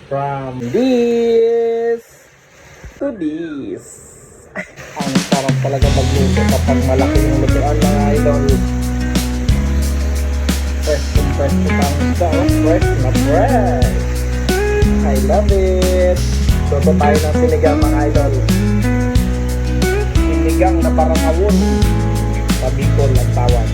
From this to this. Ang sarap talaga magluto kapag malaki yung lutuan, mga idol. Fresh to pangsa. Fresh na fresh. I love it. Luto tayo ng sinigang, mga idol. Sinigang na parang awon. Sa Bicol ang tawag.